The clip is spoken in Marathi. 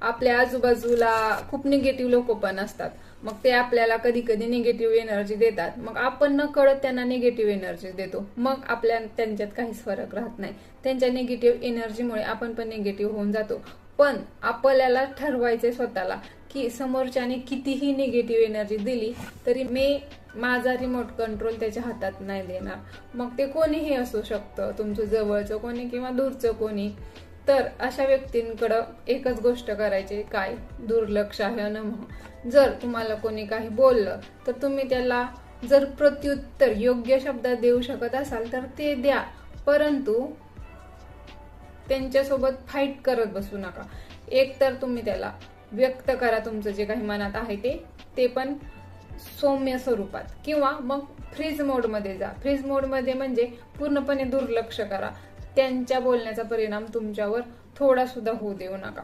आपल्या आजूबाजूला खूप निगेटिव्ह लोक पण असतात, मग ते आपल्याला कधी कधी निगेटिव्ह एनर्जी देतात, मग आपण न कळत त्यांना निगेटिव्ह एनर्जी देतो, मग आपल्या त्यांच्यात काहीच फरक राहत नाही. त्यांच्या निगेटिव्ह एनर्जीमुळे आपण पण निगेटिव्ह होऊन जातो. पण आपल्याला ठरवायचे स्वतःला की समोरच्याने कितीही निगेटिव्ह एनर्जी दिली तरी मी माझा रिमोट कंट्रोल त्याच्या हातात नाही देणार. मग ते कोणीही असू शकतं, तुमचं जवळचं कोणी किंवा दूरचं कोणी. तर अशा व्यक्तींकडं एकच गोष्ट करायची, काय, दुर्लक्षाय नमः. जर तुम्हाला कोणी काही बोललं तर तुम्ही त्याला जर प्रत्युत्तर योग्य शब्दात देऊ शकत असाल तर ते द्या, परंतु त्यांच्यासोबत फाईट करत बसू नका. एक तर तुम्ही त्याला व्यक्त करा तुमचं जे काही मनात आहे ते पण सौम्य स्वरूपात, किंवा मग फ्रीज मोडमध्ये जा. फ्रीज मोडमध्ये म्हणजे पूर्णपणे दुर्लक्ष करा. त्यांच्या बोलण्याचा परिणाम तुमच्यावर थोडा सुद्धा होऊ देऊ नका.